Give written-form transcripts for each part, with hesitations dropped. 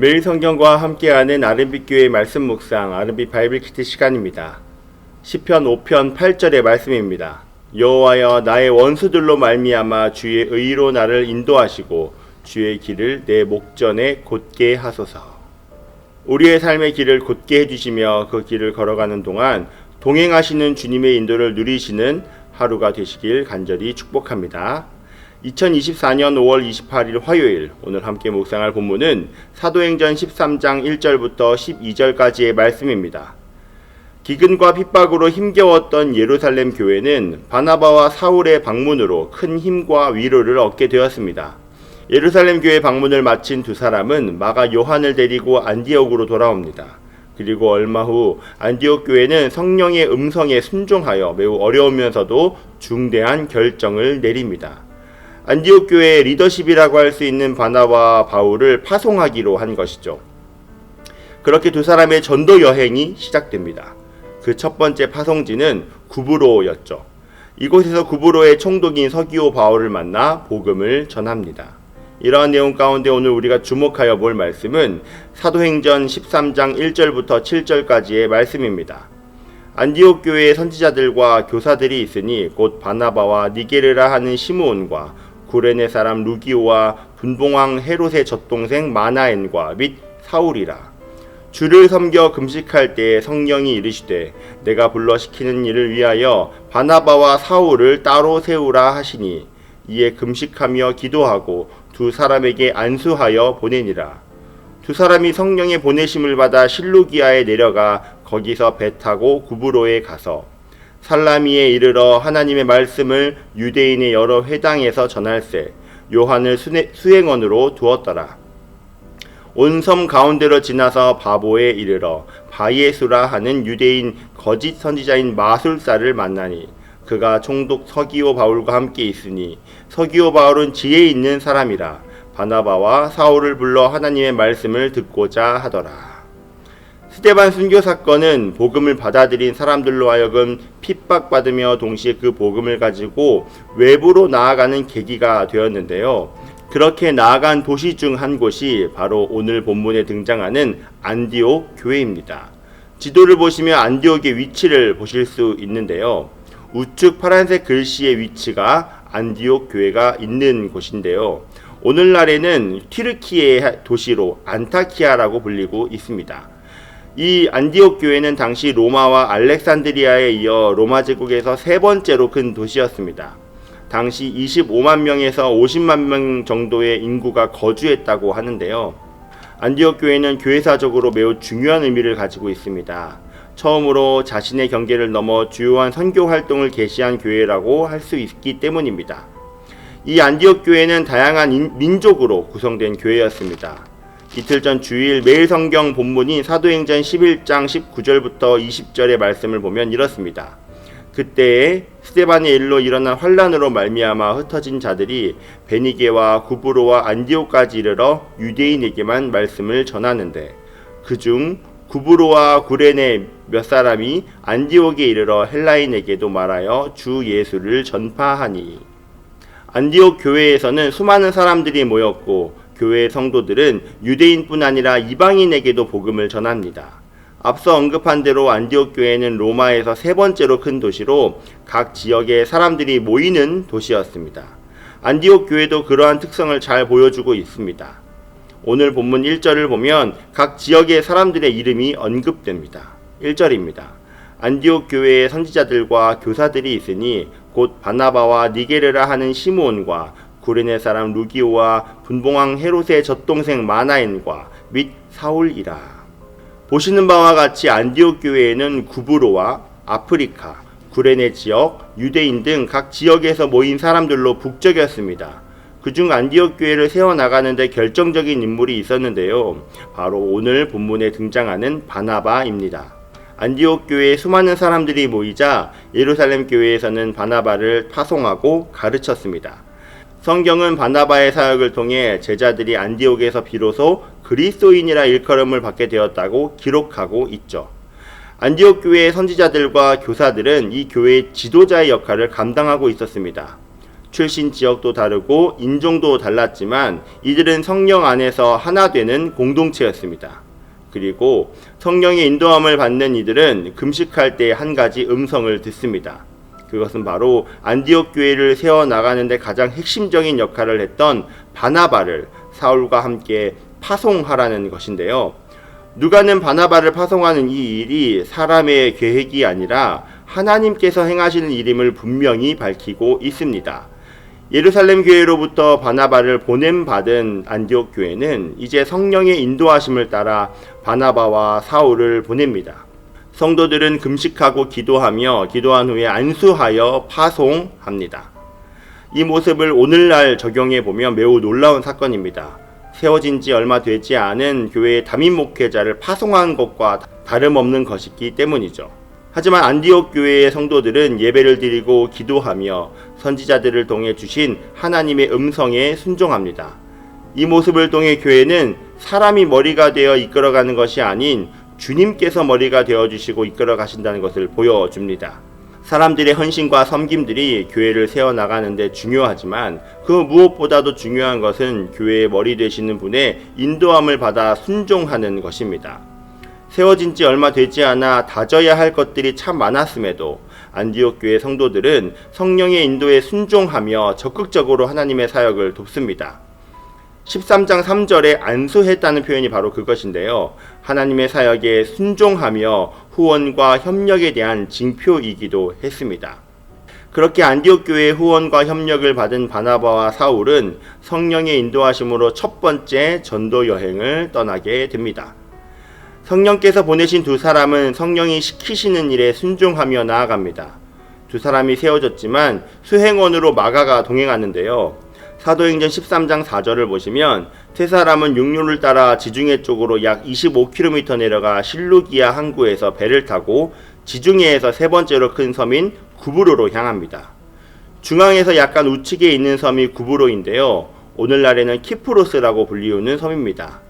매일 성경과 함께하는 아름빛교회 말씀 묵상 아름빛 바이블 키트 시간입니다. 시편 5편 8절의 말씀입니다. 여호와여 나의 원수들로 말미암아 주의 의로 나를 인도하시고 주의 길을 내 목전에 곧게 하소서. 우리의 삶의 길을 곧게 해주시며 그 길을 걸어가는 동안 동행하시는 주님의 인도를 누리시는 하루가 되시길 간절히 축복합니다. 2024년 5월 28일 화요일, 오늘 함께 묵상할 본문은 사도행전 13장 1절부터 12절까지의 말씀입니다. 기근과 핍박으로 힘겨웠던 예루살렘 교회는 바나바와 사울의 방문으로 큰 힘과 위로를 얻게 되었습니다. 예루살렘 교회 방문을 마친 두 사람은 마가 요한을 데리고 안디옥으로 돌아옵니다. 그리고 얼마 후 안디옥 교회는 성령의 음성에 순종하여 매우 어려우면서도 중대한 결정을 내립니다. 안디옥 교회의 리더십이라고 할 수 있는 바나바와 바울을 파송하기로 한 것이죠. 그렇게 두 사람의 전도 여행이 시작됩니다. 그 첫 번째 파송지는 구브로였죠. 이곳에서 구브로의 총독인 서기오 바울을 만나 복음을 전합니다. 이러한 내용 가운데 오늘 우리가 주목하여 볼 말씀은 사도행전 13장 1절부터 7절까지의 말씀입니다. 안디옥 교회의 선지자들과 교사들이 있으니 곧 바나바와 니게르라 하는 시므온과 구레네 사람 루기오와 분봉왕 헤롯의 젖동생 마나엔과 및 사울이라. 주를 섬겨 금식할 때에 성령이 이르시되 내가 불러 시키는 일을 위하여 바나바와 사울을 따로 세우라 하시니 이에 금식하며 기도하고 두 사람에게 안수하여 보내니라. 두 사람이 성령의 보내심을 받아 실루기아에 내려가 거기서 배 타고 구브로에 가서 살라미에 이르러 하나님의 말씀을 유대인의 여러 회당에서 전할세 요한을 수행원으로 두었더라. 온 섬 가운데로 지나서 바보에 이르러 바예수라 하는 유대인 거짓 선지자인 마술사를 만나니 그가 총독 서기오 바울과 함께 있으니 서기오 바울은 지혜 있는 사람이라. 바나바와 사울을 불러 하나님의 말씀을 듣고자 하더라. 스데반 순교 사건은 복음을 받아들인 사람들로 하여금 핍박받으며 동시에 그 복음을 가지고 외부로 나아가는 계기가 되었는데요. 그렇게 나아간 도시 중 한 곳이 바로 오늘 본문에 등장하는 안디옥 교회입니다. 지도를 보시면 안디옥의 위치를 보실 수 있는데요. 우측 파란색 글씨의 위치가 안디옥 교회가 있는 곳인데요. 오늘날에는 튀르키예의 도시로 안타키아라고 불리고 있습니다. 이 안디옥 교회는 당시 로마와 알렉산드리아에 이어 로마 제국에서 세 번째로 큰 도시였습니다. 당시 25만 명에서 50만 명 정도의 인구가 거주했다고 하는데요. 안디옥 교회는 교회사적으로 매우 중요한 의미를 가지고 있습니다. 처음으로 자신의 경계를 넘어 주요한 선교 활동을 개시한 교회라고 할 수 있기 때문입니다. 이 안디옥 교회는 다양한 민족으로 구성된 교회였습니다. 이틀 전 주일 매일 성경 본문인 사도행전 11장 19절부터 20절의 말씀을 보면 이렇습니다. 그때에 스데반의 일로 일어난 환란으로 말미암아 흩어진 자들이 베니게와 구브로와 안디옥까지 이르러 유대인에게만 말씀을 전하는데 그중 구브로와 구레네 몇 사람이 안디옥에 이르러 헬라인에게도 말하여 주 예수를 전파하니. 안디옥 교회에서는 수많은 사람들이 모였고 교회의 성도들은 유대인뿐 아니라 이방인에게도 복음을 전합니다. 앞서 언급한 대로 안디옥 교회는 로마에서 세 번째로 큰 도시로 각 지역의 사람들이 모이는 도시였습니다. 안디옥 교회도 그러한 특성을 잘 보여주고 있습니다. 오늘 본문 1절을 보면 각 지역의 사람들의 이름이 언급됩니다. 1절입니다. 안디옥 교회의 선지자들과 교사들이 있으니 곧 바나바와 니게르라 하는 시므온과 구레네 사람 루기오와 분봉왕 헤롯의 젖동생 마나엔과 및 사울이라. 보시는 바와 같이 안디옥 교회에는 구브로와 아프리카, 구레네 지역, 유대인 등 각 지역에서 모인 사람들로 북적였습니다. 그중 안디옥 교회를 세워나가는 데 결정적인 인물이 있었는데요. 바로 오늘 본문에 등장하는 바나바입니다. 안디옥 교회에 수많은 사람들이 모이자 예루살렘 교회에서는 바나바를 파송하고 가르쳤습니다. 성경은 바나바의 사역을 통해 제자들이 안디옥에서 비로소 그리스도인이라 일컬음을 받게 되었다고 기록하고 있죠. 안디옥 교회의 선지자들과 교사들은 이 교회의 지도자의 역할을 감당하고 있었습니다. 출신 지역도 다르고 인종도 달랐지만 이들은 성령 안에서 하나 되는 공동체였습니다. 그리고 성령의 인도함을 받는 이들은 금식할 때 한 가지 음성을 듣습니다. 그것은 바로 안디옥 교회를 세워나가는 데 가장 핵심적인 역할을 했던 바나바를 사울과 함께 파송하라는 것인데요. 누가는 바나바를 파송하는 이 일이 사람의 계획이 아니라 하나님께서 행하시는 일임을 분명히 밝히고 있습니다. 예루살렘 교회로부터 바나바를 보냄받은 안디옥 교회는 이제 성령의 인도하심을 따라 바나바와 사울을 보냅니다. 성도들은 금식하고 기도한 후에 안수하여 파송합니다. 이 모습을 오늘날 적용해 보면 매우 놀라운 사건입니다. 세워진 지 얼마 되지 않은 교회의 담임 목회자를 파송한 것과 다름없는 것이기 때문이죠. 하지만 안디옥 교회의 성도들은 예배를 드리고 기도하며 선지자들을 통해 주신 하나님의 음성에 순종합니다. 이 모습을 통해 교회는 사람이 머리가 되어 이끌어가는 것이 아닌 주님께서 머리가 되어주시고 이끌어 가신다는 것을 보여줍니다. 사람들의 헌신과 섬김들이 교회를 세워나가는 데 중요하지만 그 무엇보다도 중요한 것은 교회의 머리 되시는 분의 인도함을 받아 순종하는 것입니다. 세워진 지 얼마 되지 않아 다져야 할 것들이 참 많았음에도 안디옥 교회 성도들은 성령의 인도에 순종하며 적극적으로 하나님의 사역을 돕습니다. 13장 3절에 안수했다는 표현이 바로 그것인데요. 하나님의 사역에 순종하며 후원과 협력에 대한 징표이기도 했습니다. 그렇게 안디옥 교회의 후원과 협력을 받은 바나바와 사울은 성령의 인도하심으로 첫 번째 전도 여행을 떠나게 됩니다. 성령께서 보내신 두 사람은 성령이 시키시는 일에 순종하며 나아갑니다. 두 사람이 세워졌지만 수행원으로 마가가 동행하는데요. 사도행전 13장 4절을 보시면 세 사람은 육로를 따라 지중해 쪽으로 약 25km 내려가 실루기아 항구에서 배를 타고 지중해에서 세 번째로 큰 섬인 구브로로 향합니다. 중앙에서 약간 우측에 있는 섬이 구브로인데요. 오늘날에는 키프로스라고 불리우는 섬입니다.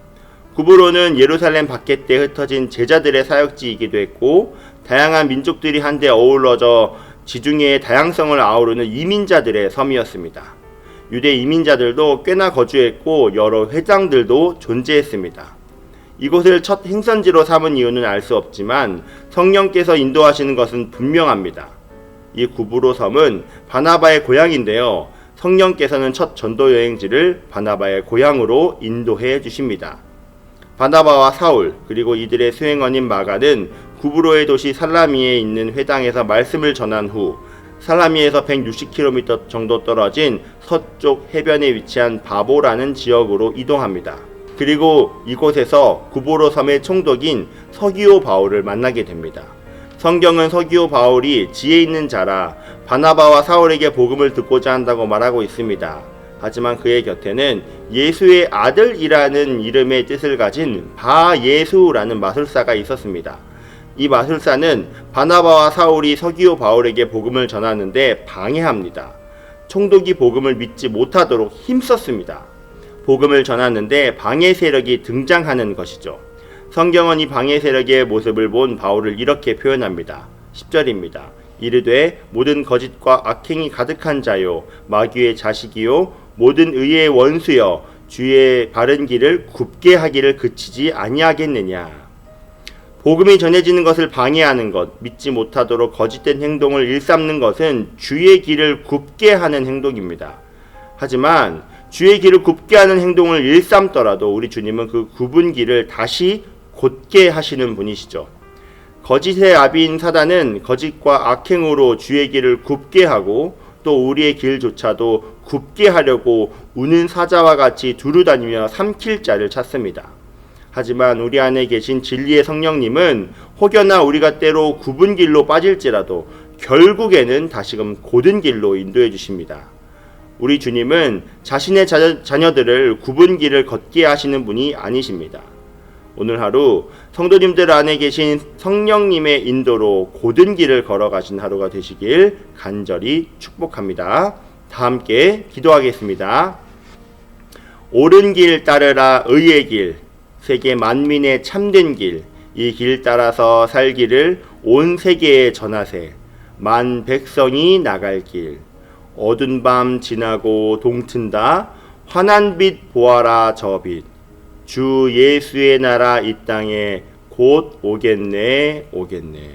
구브로는 예루살렘 밖에 때 흩어진 제자들의 사역지이기도 했고 다양한 민족들이 한데 어우러져 지중해의 다양성을 아우르는 이민자들의 섬이었습니다. 유대 이민자들도 꽤나 거주했고 여러 회당들도 존재했습니다. 이곳을 첫 행선지로 삼은 이유는 알 수 없지만 성령께서 인도하시는 것은 분명합니다. 이 구브로 섬은 바나바의 고향인데요. 성령께서는 첫 전도 여행지를 바나바의 고향으로 인도해 주십니다. 바나바와 사울 그리고 이들의 수행원인 마가는 구브로의 도시 살라미에 있는 회당에서 말씀을 전한 후 살라미에서 160km 정도 떨어진 서쪽 해변에 위치한 바보라는 지역으로 이동합니다. 그리고 이곳에서 구브로 섬의 총독인 서기오 바울을 만나게 됩니다. 성경은 서기오 바울이 지혜 있는 자라 바나바와 사울에게 복음을 듣고자 한다고 말하고 있습니다. 하지만 그의 곁에는 예수의 아들이라는 이름의 뜻을 가진 바예수라는 마술사가 있었습니다. 이 마술사는 바나바와 사울이 서기오 바울에게 복음을 전하는데 방해합니다. 총독이 복음을 믿지 못하도록 힘썼습니다. 복음을 전하는데 방해 세력이 등장하는 것이죠. 성경은 이 방해 세력의 모습을 본 바울을 이렇게 표현합니다. 10절입니다. 이르되 모든 거짓과 악행이 가득한 자요 마귀의 자식이요 모든 의의 원수여 주의 바른 길을 굽게 하기를 그치지 아니하겠느냐. 복음이 전해지는 것을 방해하는 것, 믿지 못하도록 거짓된 행동을 일삼는 것은 주의 길을 굽게 하는 행동입니다. 하지만 주의 길을 굽게 하는 행동을 일삼더라도 우리 주님은 그 굽은 길을 다시 곧게 하시는 분이시죠. 거짓의 아비인 사단은 거짓과 악행으로 주의 길을 굽게 하고 또 우리의 길조차도 굽게 하려고 우는 사자와 같이 두루다니며 삼킬 자를 찾습니다. 하지만 우리 안에 계신 진리의 성령님은 혹여나 우리가 때로 굽은 길로 빠질지라도 결국에는 다시금 곧은 길로 인도해 주십니다. 우리 주님은 자신의 자녀들을 굽은 길을 걷게 하시는 분이 아니십니다. 오늘 하루 성도님들 안에 계신 성령님의 인도로 곧은 길을 걸어가신 하루가 되시길 간절히 축복합니다. 다 함께 기도하겠습니다. 옳은 길 따르라 의의 길, 세계 만민의 참된 길, 이 길 따라서 살기를 온 세계에 전하세. 만 백성이 나갈 길, 어두운 밤 지나고 동튼다. 환한 빛 보아라 저 빛. 주 예수의 나라 이 땅에 곧 오겠네 오겠네.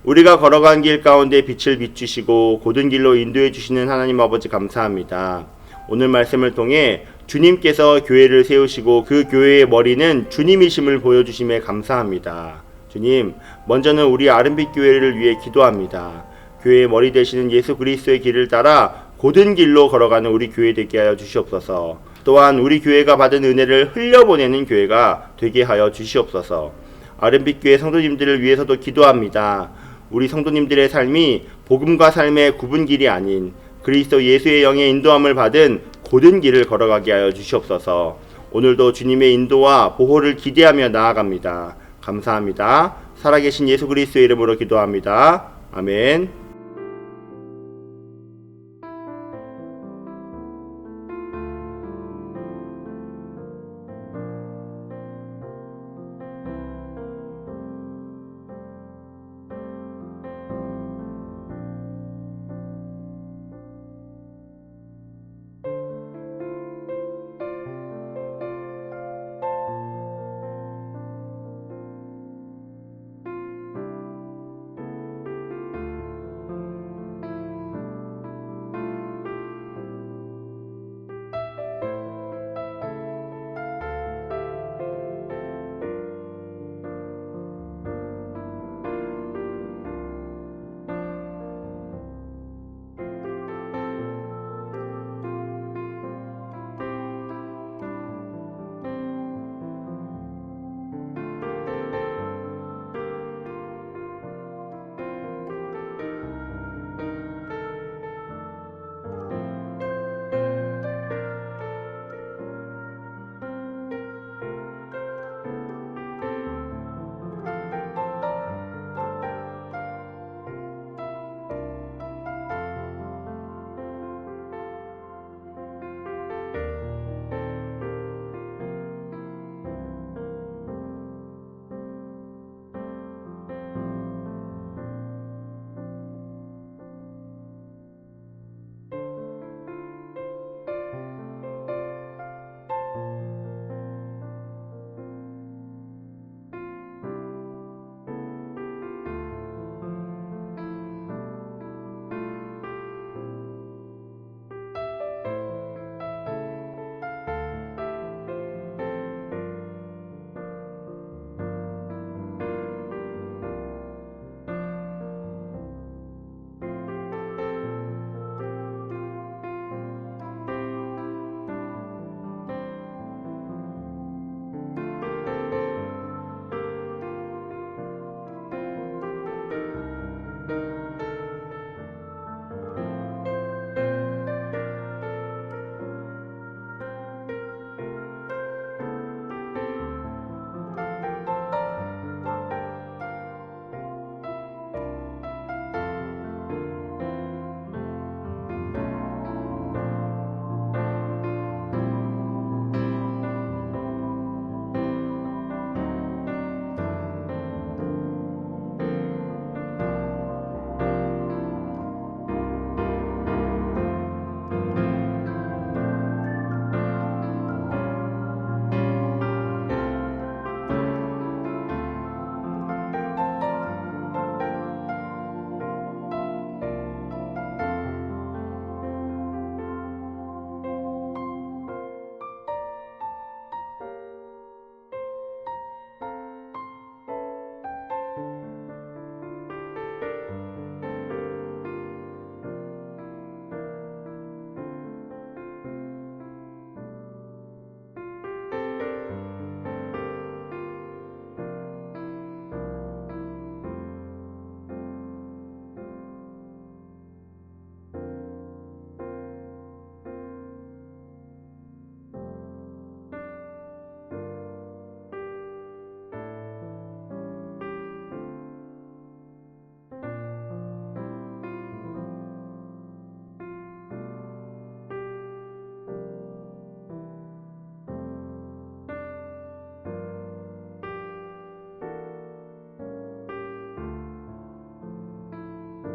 우리가 걸어간 길 가운데 빛을 비추시고 고든 길로 인도해 주시는 하나님 아버지 감사합니다. 오늘 말씀을 통해 주님께서 교회를 세우시고 그 교회의 머리는 주님이심을 보여주심에 감사합니다. 주님, 먼저는 우리 아름빛 교회를 위해 기도합니다. 교회의 머리 되시는 예수 그리스도의 길을 따라 고든 길로 걸어가는 우리 교회 되게 하여 주시옵소서. 또한 우리 교회가 받은 은혜를 흘려보내는 교회가 되게 하여 주시옵소서. 아름빛 교회 성도님들을 위해서도 기도합니다. 우리 성도님들의 삶이 복음과 삶의 구분 길이 아닌 그리스도 예수의 영의 인도함을 받은 고든 길을 걸어가게 하여 주시옵소서. 오늘도 주님의 인도와 보호를 기대하며 나아갑니다. 감사합니다. 살아계신 예수 그리스도의 이름으로 기도합니다. 아멘.